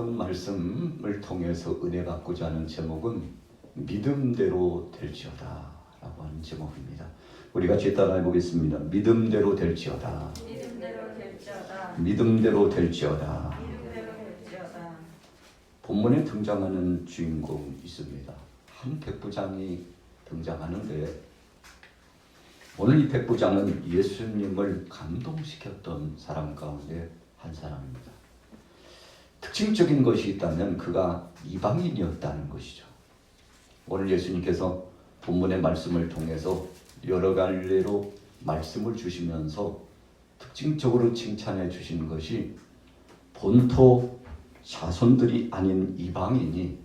본 말씀을 통해서 은혜 받고자 하는 제목은 믿음대로 될지어다 라고 하는 제목입니다. 우리 같이 따라해 보겠습니다. 믿음대로 될지어다. 믿음대로 될지어다. 믿음대로 될지어다. 믿음대로 될지어다. 본문에 등장하는 주인공이 있습니다. 한 백부장이 등장하는데 오늘 이 백부장은 예수님을 감동시켰던 사람 가운데 한 사람입니다. 특징적인 것이 있다면 그가 이방인이었다는 것이죠. 오늘 예수님께서 본문의 말씀을 통해서 여러 갈래로 말씀을 주시면서 특징적으로 칭찬해 주신 것이 본토 자손들이 아닌 이방인이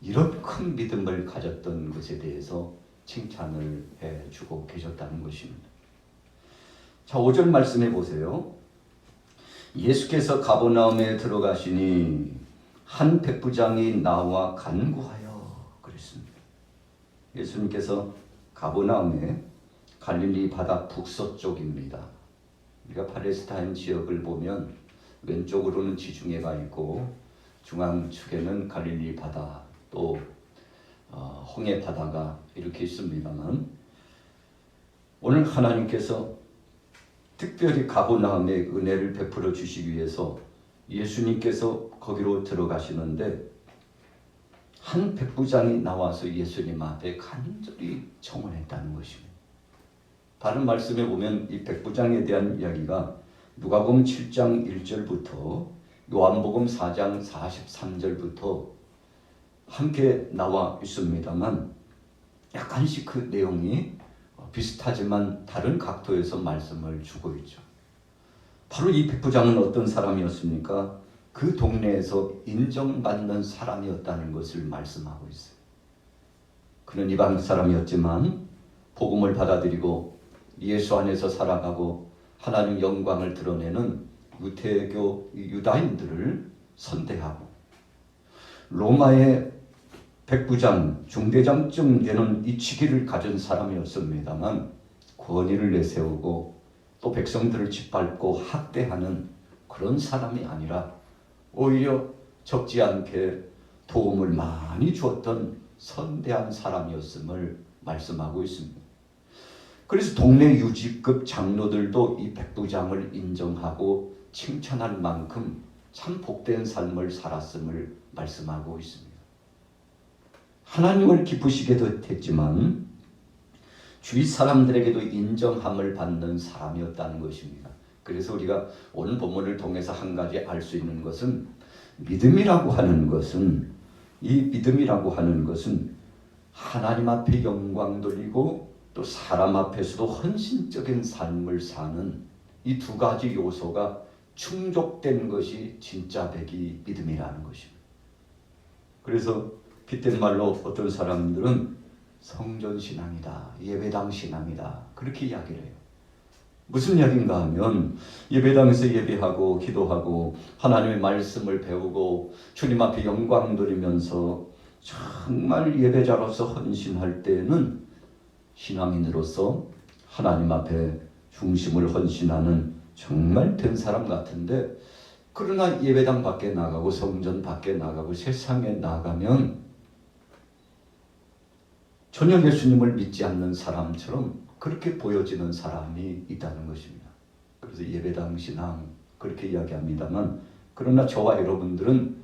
이런 큰 믿음을 가졌던 것에 대해서 칭찬을 해주고 계셨다는 것입니다. 자, 5절 말씀해 보세요. 예수께서 가버나움에 들어가시니 한 백부장이 나와 간구하여 그랬습니다. 예수님께서 가버나움에 갈릴리 바다 북서쪽입니다. 우리가 팔레스타인 지역을 보면 왼쪽으로는 지중해가 있고 중앙측에는 갈릴리 바다 또 홍해 바다가 이렇게 있습니다만 오늘 하나님께서 특별히 가버나움에 은혜를 베풀어 주시기 위해서 예수님께서 거기로 들어가시는데 한 백부장이 나와서 예수님 앞에 간절히 청원했다는 것입니다. 다른 말씀에 보면 이 백부장에 대한 이야기가 누가복음 7장 1절부터 요한복음 4장 43절부터 함께 나와 있습니다만 약간씩 그 내용이 비슷하지만 다른 각도에서 말씀을 주고 있죠. 바로 이 백부장은 어떤 사람이었습니까? 그 동네에서 인정받는 사람이었다는 것을 말씀하고 있어요. 그는 이방 사람이었지만 복음을 받아들이고 예수 안에서 살아가고 하나님 영광을 드러내는 유대교 유다인들을 선대하고 로마의 백부장, 중대장쯤 되는 이 직위를 가진 사람이었습니다만 권위를 내세우고 또 백성들을 짓밟고 학대하는 그런 사람이 아니라 오히려 적지 않게 도움을 많이 주었던 선대한 사람이었음을 말씀하고 있습니다. 그래서 동네 유지급 장로들도 이 백부장을 인정하고 칭찬할 만큼 참 복된 삶을 살았음을 말씀하고 있습니다. 하나님을 기쁘시게 됐지만 주위 사람들에게도 인정함을 받는 사람이었다는 것입니다. 그래서 우리가 오늘 본문을 통해서 한 가지 알 수 있는 것은 믿음이라고 하는 것은 하나님 앞에 영광 돌리고 또 사람 앞에서도 헌신적인 삶을 사는 이 두 가지 요소가 충족된 것이 진짜 백이 믿음이라는 것입니다. 그래서 빗댄 말로 어떤 사람들은 성전신앙이다, 예배당 신앙이다 그렇게 이야기를 해요. 무슨 이야기인가 하면 예배당에서 예배하고 기도하고 하나님의 말씀을 배우고 주님 앞에 영광 돌리면서 정말 예배자로서 헌신할 때는 신앙인으로서 하나님 앞에 중심을 헌신하는 정말 된 사람 같은데 그러나 예배당 밖에 나가고 성전 밖에 나가고 세상에 나가면 전혀 예수님을 믿지 않는 사람처럼 그렇게 보여지는 사람이 있다는 것입니다. 그래서 예배당 신앙 그렇게 이야기합니다만 그러나 저와 여러분들은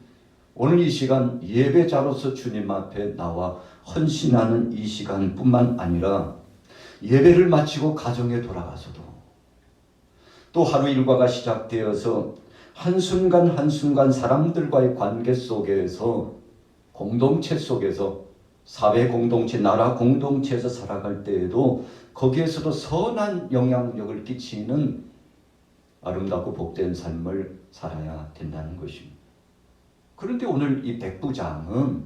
오늘 이 시간 예배자로서 주님 앞에 나와 헌신하는 이 시간뿐만 아니라 예배를 마치고 가정에 돌아가서도 또 하루 일과가 시작되어서 한순간 한순간 사람들과의 관계 속에서 공동체 속에서 사회 공동체, 나라 공동체에서 살아갈 때에도 거기에서도 선한 영향력을 끼치는 아름답고 복된 삶을 살아야 된다는 것입니다. 그런데 오늘 이 백부장은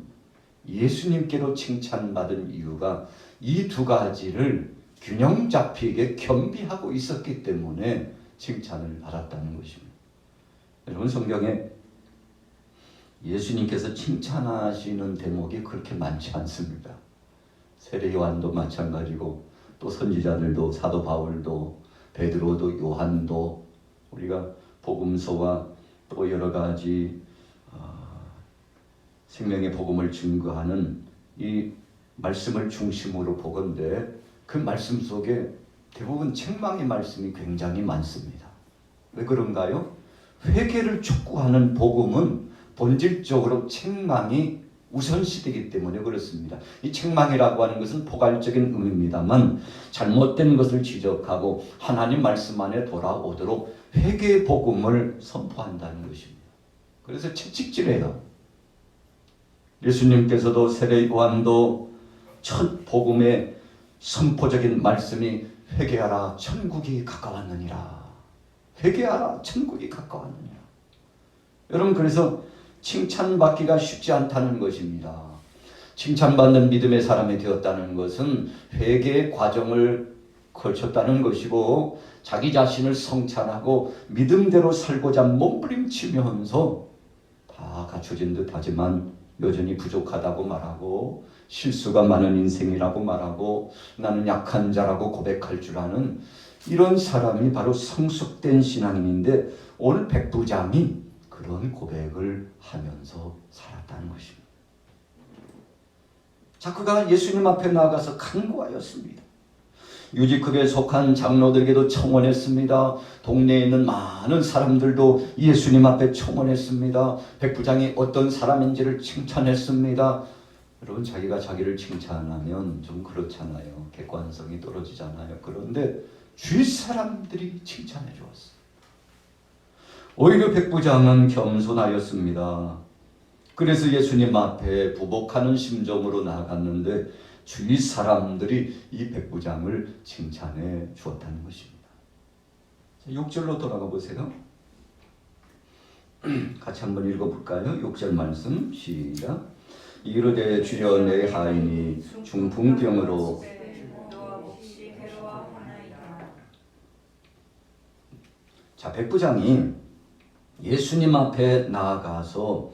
예수님께로 칭찬받은 이유가 이 두 가지를 균형 잡히게 겸비하고 있었기 때문에 칭찬을 받았다는 것입니다. 여러분 성경에 예수님께서 칭찬하시는 대목이 그렇게 많지 않습니다. 세례 요한도 마찬가지고 또 선지자들도 사도 바울도 베드로도 요한도 우리가 복음서와 또 여러 가지 생명의 복음을 증거하는 이 말씀을 중심으로 보건대 그 말씀 속에 대부분 책망의 말씀이 굉장히 많습니다. 왜 그런가요? 회개를 촉구하는 복음은 본질적으로 책망이 우선시되기 때문에 그렇습니다. 이 책망이라고 하는 것은 포괄적인 의미입니다만 잘못된 것을 지적하고 하나님 말씀 안에 돌아오도록 회개의 복음을 선포한다는 것입니다. 그래서 채찍질해요. 예수님께서도 세례 요한도 첫 복음의 선포적인 말씀이 회개하라 천국이 가까웠느니라. 회개하라 천국이 가까웠느니라. 여러분 그래서 칭찬받기가 쉽지 않다는 것입니다. 칭찬받는 믿음의 사람이 되었다는 것은 회개의 과정을 거쳤다는 것이고 자기 자신을 성찰하고 믿음대로 살고자 몸부림치면서 다 갖춰진 듯 하지만 여전히 부족하다고 말하고 실수가 많은 인생이라고 말하고 나는 약한 자라고 고백할 줄 아는 이런 사람이 바로 성숙된 신앙인인데 오늘 백부장이 그런 고백을 하면서 살았다는 것입니다. 자, 그가 예수님 앞에 나아가서 간구하였습니다. 유지급에 속한 장로들에게도 청원했습니다. 동네에 있는 많은 사람들도 예수님 앞에 청원했습니다. 백부장이 어떤 사람인지를 칭찬했습니다. 여러분 자기가 자기를 칭찬하면 좀 그렇잖아요. 객관성이 떨어지잖아요. 그런데 주위 사람들이 칭찬해 주었어요. 오히려 백부장은 겸손하였습니다. 그래서 예수님 앞에 부복하는 심정으로 나아갔는데 주위 사람들이 이 백부장을 칭찬해 주었다는 것입니다. 6절로 돌아가 보세요. 같이 한번 읽어볼까요? 6절 말씀 시작. 이르되 주여 내 하인이 중풍병으로 자, 백부장이 예수님 앞에 나아가서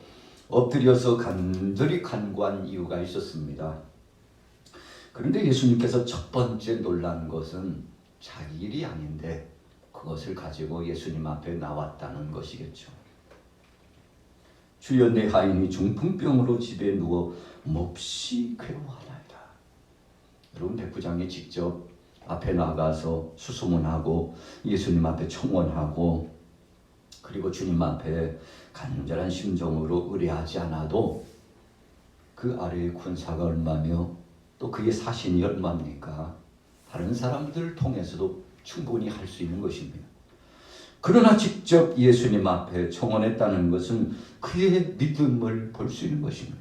엎드려서 간절히 간구한 이유가 있었습니다. 그런데 예수님께서 첫 번째 놀란 것은 자기 일이 아닌데 그것을 가지고 예수님 앞에 나왔다는 것이겠죠. 주여 내 하인이 중풍병으로 집에 누워 몹시 괴로워하나이다. 여러분 백부장이 직접 앞에 나가서 수소문하고 예수님 앞에 청원하고 그리고 주님 앞에 간절한 심정으로 의뢰하지 않아도 그 아래의 군사가 얼마며 또 그의 사신이 얼마입니까? 다른 사람들을 통해서도 충분히 할 수 있는 것입니다. 그러나 직접 예수님 앞에 청원했다는 것은 그의 믿음을 볼 수 있는 것입니다.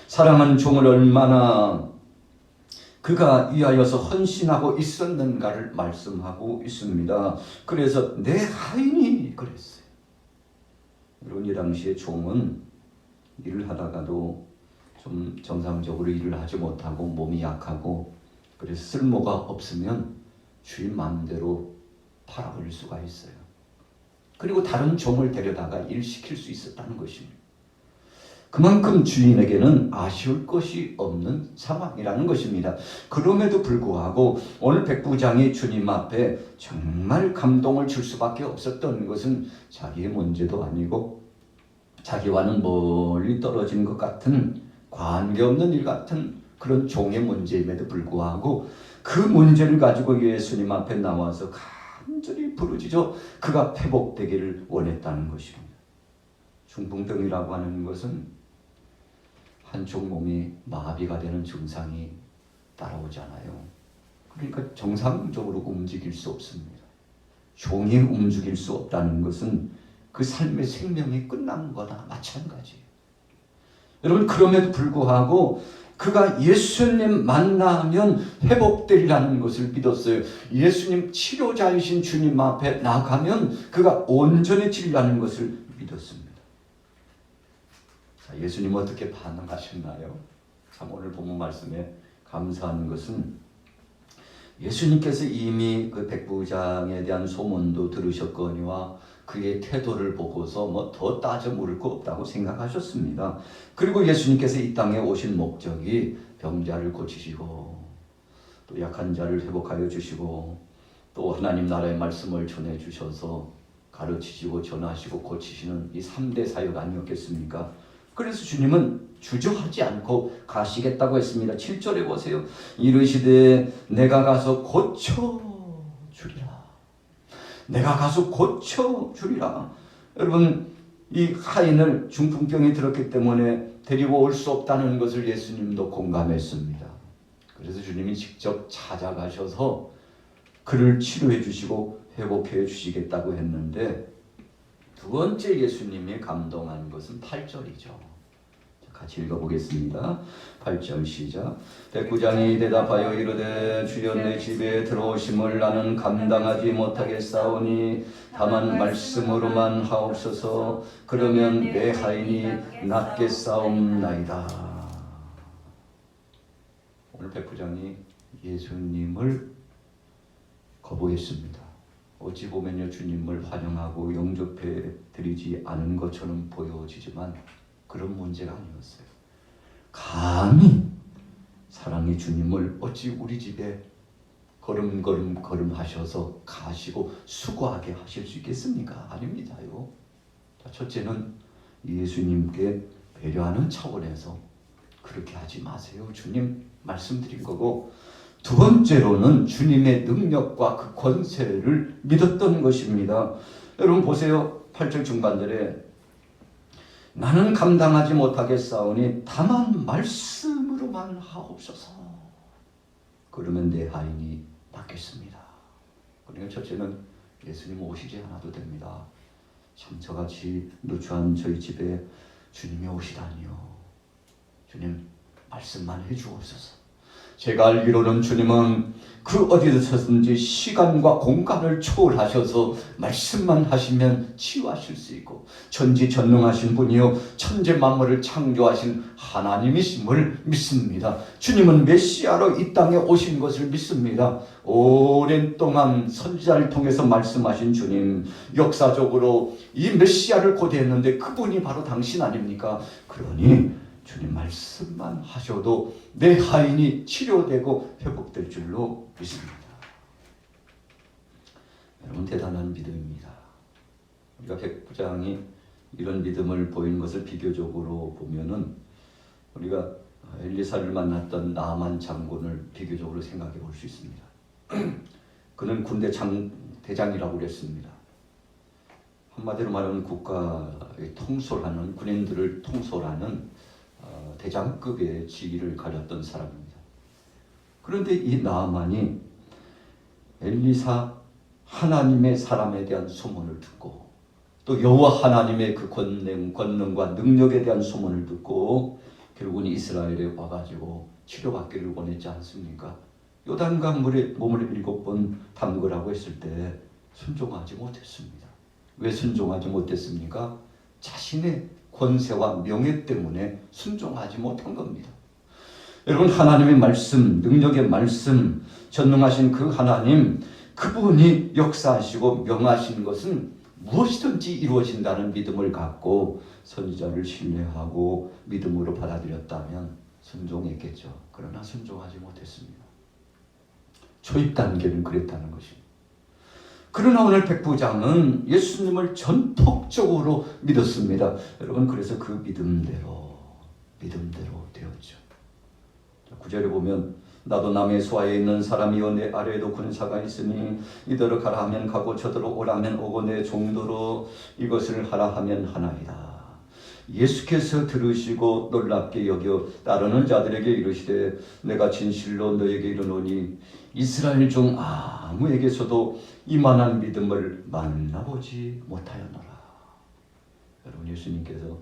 사랑하는 종을 얼마나 그가 위하여서 헌신하고 있었는가를 말씀하고 있습니다. 그래서 내 하인이 그랬어요. 여러분 이 당시에 종은 일을 하다가도 좀 정상적으로 일을 하지 못하고 몸이 약하고 그래서 쓸모가 없으면 주인 마음대로 팔아버릴 수가 있어요. 그리고 다른 종을 데려다가 일시킬 수 있었다는 것입니다. 그만큼 주인에게는 아쉬울 것이 없는 상황이라는 것입니다. 그럼에도 불구하고 오늘 백부장이 주님 앞에 정말 감동을 줄 수밖에 없었던 것은 자기의 문제도 아니고 자기와는 멀리 떨어진 것 같은 관계없는 일 같은 그런 종의 문제임에도 불구하고 그 문제를 가지고 예수님 앞에 나와서 간절히 부르짖어 그가 회복되기를 원했다는 것입니다. 중풍병이라고 하는 것은 한쪽 몸이 마비가 되는 증상이 따라오잖아요. 그러니까 정상적으로 움직일 수 없습니다. 종이 움직일 수 없다는 것은 그 삶의 생명이 끝난 거나 마찬가지예요. 여러분 그럼에도 불구하고 그가 예수님 만나면 회복되리라는 것을 믿었어요. 예수님 치료자이신 주님 앞에 나가면 그가 온전해지리라는 것을 믿었습니다. 자, 예수님 어떻게 반응하셨나요? 참 오늘 본문 말씀에 감사한 것은 예수님께서 이미 그 백부장에 대한 소문도 들으셨거니와 그의 태도를 보고서 뭐 더 따져 물을 거 없다고 생각하셨습니다. 그리고 예수님께서 이 땅에 오신 목적이 병자를 고치시고 또 약한 자를 회복하여 주시고 또 하나님 나라의 말씀을 전해 주셔서 가르치시고 전하시고 고치시는 이 3대 사역 아니었겠습니까? 그래서 주님은 주저하지 않고 가시겠다고 했습니다. 7절에 보세요. 이르시되 내가 가서 고쳐주리라. 내가 가서 고쳐주리라. 여러분, 이 하인을 중풍병이 들었기 때문에 데리고 올 수 없다는 것을 예수님도 공감했습니다. 그래서 주님이 직접 찾아가셔서 그를 치료해 주시고 회복해 주시겠다고 했는데, 두 번째 예수님이 감동한 것은 8절이죠. 같이 읽어보겠습니다. 8절 시작. 백부장이 대답하여 이르되 주여 내 집에 들어오심을 나는 감당하지 못하겠사오니 다만 말씀으로만 하옵소서. 그러면 내 하인이 낫겠사옵나이다. 오늘 백부장이 예수님을 거부했습니다. 어찌 보면요, 주님을 환영하고 영접해 드리지 않은 것처럼 보여지지만 그런 문제가 아니었어요. 감히 사랑의 주님을 어찌 우리 집에 걸음 하셔서 가시고 수고하게 하실 수 있겠습니까? 아닙니다요. 첫째는 예수님께 배려하는 차원에서 그렇게 하지 마세요. 주님 말씀드린 거고, 두 번째로는 주님의 능력과 그 권세를 믿었던 것입니다. 여러분 보세요. 8절 중반절에 나는 감당하지 못하겠사오니 다만 말씀으로만 하옵소서. 그러면 내 하인이 낫겠습니다. 그러니까 첫째는 예수님 오시지 않아도 됩니다. 참 저같이 누추한 저희 집에 주님이 오시다니요. 주님 말씀만 해주옵소서. 제가 알기로는 주님은 그 어디서든지 시간과 공간을 초월하셔서 말씀만 하시면 치유하실 수 있고, 전지전능하신 분이요 천재 만물을 창조하신 하나님이심을 믿습니다. 주님은 메시아로 이 땅에 오신 것을 믿습니다. 오랜 동안 선지자를 통해서 말씀하신 주님, 역사적으로 이 메시아를 고대했는데 그분이 바로 당신 아닙니까? 그러니 주님 말씀만 하셔도 내 하인이 치료되고 회복될 줄로 믿습니다. 여러분, 대단한 믿음입니다. 우리가 백부장이 이런 믿음을 보인 것을 비교적으로 보면은 우리가 엘리사를 만났던 나만 장군을 비교적으로 생각해 볼 수 있습니다. 그는 군대 대장이라고 그랬습니다. 한마디로 말하면 국가의 통솔하는, 군인들을 통솔하는 대장급의 지위를 가졌던 사람입니다. 그런데 이 나아만이 엘리사 하나님의 사람에 대한 소문을 듣고, 또 여호와 하나님의 그 권능과 능력에 대한 소문을 듣고 결국은 이스라엘에 와가지고 치료받기를 원했지 않습니까? 요단강 물에 몸을 7번 담그라고 했을 때 순종하지 못했습니다. 왜 순종하지 못했습니까? 자신의 권세와 명예 때문에 순종하지 못한 겁니다. 여러분, 하나님의 말씀, 능력의 말씀, 전능하신 그 하나님, 그분이 역사하시고 명하신 것은 무엇이든지 이루어진다는 믿음을 갖고 선지자를 신뢰하고 믿음으로 받아들였다면 순종했겠죠. 그러나 순종하지 못했습니다. 초입 단계는 그랬다는 것입니다. 그러나 오늘 백부장은 예수님을 전폭적으로 믿었습니다. 여러분, 그래서 그 믿음대로 되었죠. 9절에 보면 나도 남의 수하에 있는 사람이요 내 아래에도 군사가 있으니 이더러 가라 하면 가고 저더러 오라 하면 오고 내 종도로 이것을 하라 하면 하나이다. 예수께서 들으시고 놀랍게 여겨 따르는 자들에게 이르시되 내가 진실로 너에게 이르노니 이스라엘 중 아무에게서도 이만한 믿음을 만나보지 못하였노라. 여러분, 예수님께서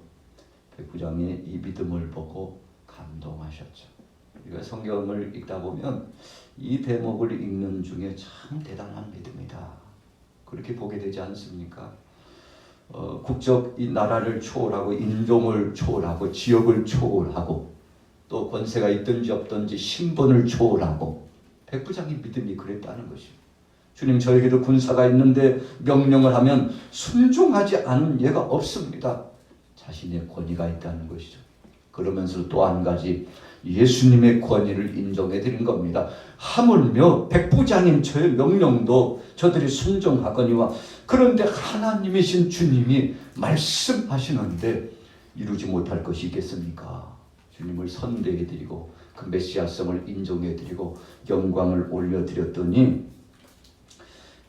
백부장의 이 믿음을 보고 감동하셨죠. 우리가 성경을 읽다 보면 이 대목을 읽는 중에 참 대단한 믿음이다, 그렇게 보게 되지 않습니까? 국적, 이 나라를 초월하고 인종을 초월하고 지역을 초월하고 또 권세가 있든지 없든지 신분을 초월하고 백부장의 믿음이 그랬다는 것입니다. 주님, 저에게도 군사가 있는데 명령을 하면 순종하지 않은 예가 없습니다. 자신의 권위가 있다는 것이죠. 그러면서 또 한 가지 예수님의 권위를 인정해 드린 겁니다. 하물며 백부장인 저의 명령도 저들이 순종하거니와, 그런데 하나님이신 주님이 말씀하시는데 이루지 못할 것이 있겠습니까? 주님을 선대해드리고 그 메시아성을 인정해드리고 영광을 올려드렸더니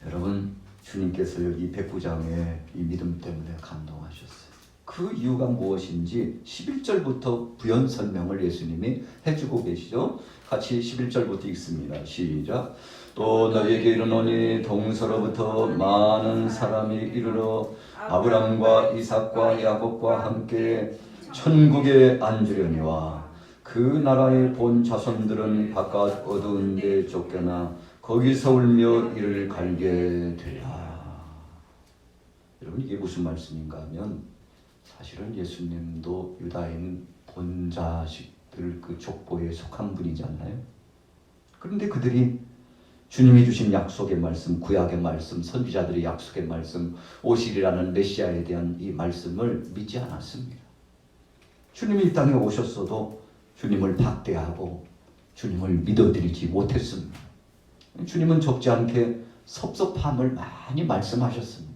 여러분 주님께서 여기 백부장의 이 믿음 때문에 감동하셨어요. 그 이유가 무엇인지 11절부터 부연 설명을 예수님이 해주고 계시죠. 같이 11절부터 읽습니다. 시작. 또 너희에게 이르노니 동서로부터 많은 사람이 이르러 아브람과 이삭과 야곱과 함께 천국에 앉으려니와 그 나라의 본 자손들은 바깥 어두운 데 쫓겨나 거기서 울며 이를 갈게 되라. 여러분 이게 무슨 말씀인가 하면 사실은 예수님도 유다인 본자식들 그 족보에 속한 분이잖아요. 그런데 그들이 주님이 주신 약속의 말씀, 구약의 말씀, 선지자들의 약속의 말씀, 오실이라는 메시아에 대한 이 말씀을 믿지 않았습니다. 주님이 이 땅에 오셨어도 주님을 박대하고 주님을 믿어드리지 못했습니다. 주님은 적지 않게 섭섭함을 많이 말씀하셨습니다.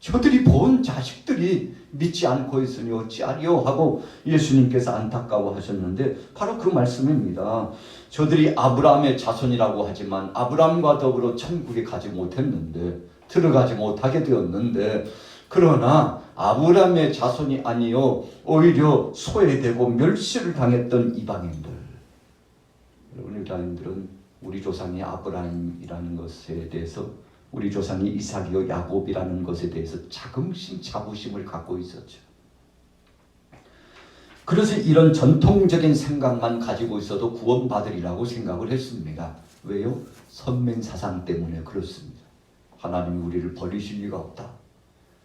저들이 본 자식들이 믿지 않고 있으니 어찌하리요 하고 예수님께서 안타까워하셨는데 바로 그 말씀입니다. 저들이 아브라함의 자손이라고 하지만 아브라함과 더불어 천국에 가지 못했는데 들어가지 못하게 되었는데 그러나 아브라함의 자손이 아니요 오히려 소외되고 멸시를 당했던 이방인들. 여러분 유다인들은 우리 조상이 아브라함이라는 것에 대해서 우리 조상이 이삭이요 야곱이라는 것에 대해서 자부심을 갖고 있었죠. 그래서 이런 전통적인 생각만 가지고 있어도 구원받으리라고 생각을 했습니다. 왜요? 선맹 사상 때문에 그렇습니다. 하나님이 우리를 버리실 리가 없다.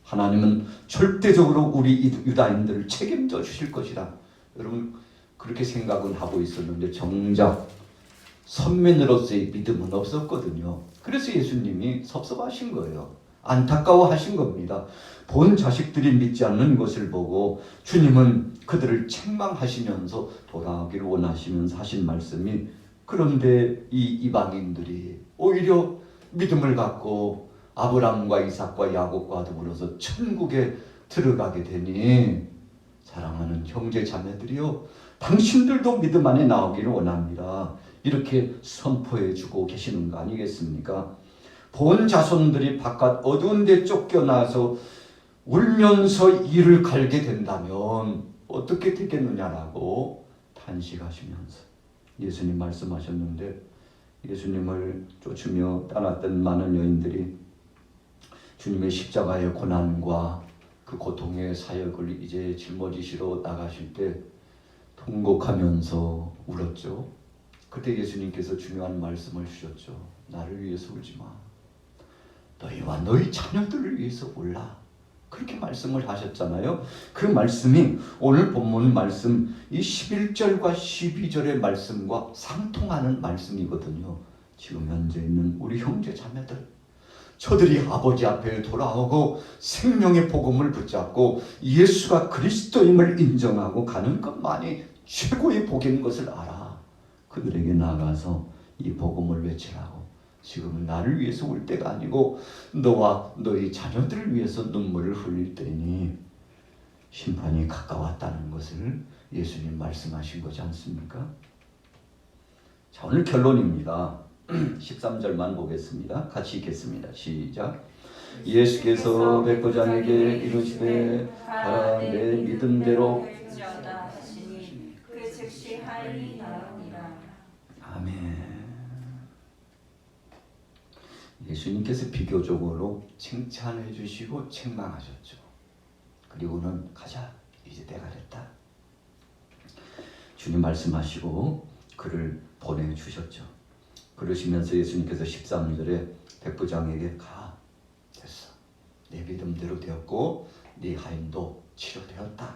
하나님은 절대적으로 우리 유다인들을 책임져 주실 것이다. 여러분 그렇게 생각은 하고 있었는데 정작 선민으로서의 믿음은 없었거든요. 그래서 예수님이 섭섭하신 거예요. 안타까워하신 겁니다. 본 자식들이 믿지 않는 것을 보고 주님은 그들을 책망하시면서 돌아오기를 원하시면서 하신 말씀이 그런데 이 이방인들이 오히려 믿음을 갖고 아브람과 이삭과 야곱과 더불어서 천국에 들어가게 되니 사랑하는 형제 자매들이요 당신들도 믿음 안에 나오기를 원합니다. 이렇게 선포해 주고 계시는 거 아니겠습니까? 본 자손들이 바깥 어두운 데 쫓겨나서 울면서 이를 갈게 된다면 어떻게 되겠느냐라고 탄식하시면서 예수님 말씀하셨는데 예수님을 쫓으며 따랐던 많은 여인들이 주님의 십자가의 고난과 그 고통의 사역을 이제 짊어지시러 나가실 때 통곡하면서 울었죠. 그때 예수님께서 중요한 말씀을 주셨죠. 나를 위해서 울지 마. 너희와 너희 자녀들을 위해서 울라. 그렇게 말씀을 하셨잖아요. 그 말씀이 오늘 본문 말씀 이 11절과 12절의 말씀과 상통하는 말씀이거든요. 지금 현재 있는 우리 형제 자매들 저들이 아버지 앞에 돌아오고 생명의 복음을 붙잡고 예수가 그리스도임을 인정하고 가는 것만이 최고의 복인 것을 알아. 그들에게 나가서 이 복음을 외치라고. 지금은 나를 위해서 울 때가 아니고 너와 너희 자녀들을 위해서 눈물을 흘릴 때니 심판이 가까웠다는 것을 예수님 말씀하신 거지 않습니까? 자, 오늘 결론입니다. 13절만 보겠습니다. 같이 읽겠습니다. 시작. 예수께서 백부장에게 이르시되 가라 내 믿음대로 될지어다 하시니 그 즉시 하인이 나으니라. 아멘. 예수님께서 비교적으로 칭찬해 주시고 책망하셨죠. 그리고는 가자. 이제 때가 됐다. 주님 말씀하시고 그를 보내주셨죠. 그러시면서 예수님께서 13절에 백부장에게 가. 됐어. 내 믿음대로 되었고 네 하인도 치료되었다.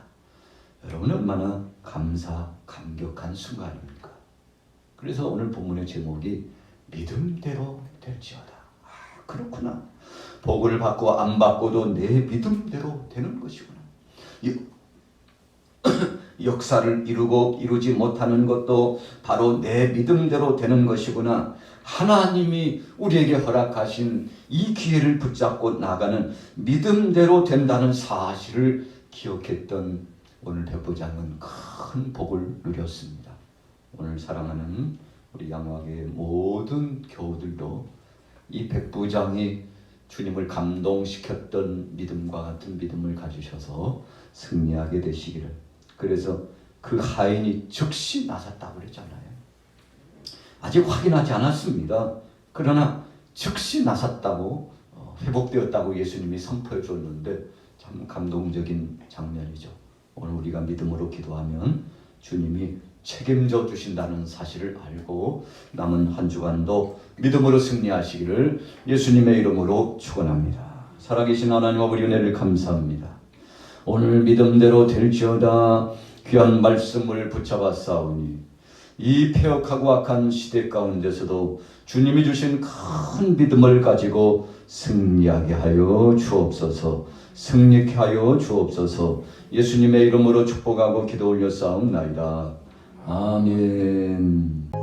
여러분 얼마나 감격한 순간입니까? 그래서 오늘 본문의 제목이 믿음대로 될지어다. 그렇구나. 복을 받고 안 받고도 내 믿음대로 되는 것이구나. 역사를 이루고 이루지 못하는 것도 바로 내 믿음대로 되는 것이구나. 하나님이 우리에게 허락하신 이 기회를 붙잡고 나가는 믿음대로 된다는 사실을 기억했던 오늘 백부장은 큰 복을 누렸습니다. 오늘 사랑하는 우리 양화교의 모든 교우들도 이 백부장이 주님을 감동시켰던 믿음과 같은 믿음을 가지셔서 승리하게 되시기를. 그래서 그 하인이 즉시 나섰다고 그랬잖아요. 아직 확인하지 않았습니다. 그러나 즉시 나섰다고 회복되었다고 예수님이 선포해 줬는데 참 감동적인 장면이죠. 오늘 우리가 믿음으로 기도하면 주님이 책임져 주신다는 사실을 알고 남은 한 주간도 믿음으로 승리하시기를 예수님의 이름으로 축원합니다. 살아계신 하나님 아버지 은혜를 감사합니다. 오늘 믿음대로 될지어다 귀한 말씀을 붙잡아 싸우니 이 폐역하고 악한 시대 가운데서도 주님이 주신 큰 믿음을 가지고 승리하게 하여 주옵소서. 승리케 하여 주옵소서. 예수님의 이름으로 축복하고 기도 올려 싸움나이다. 아멘.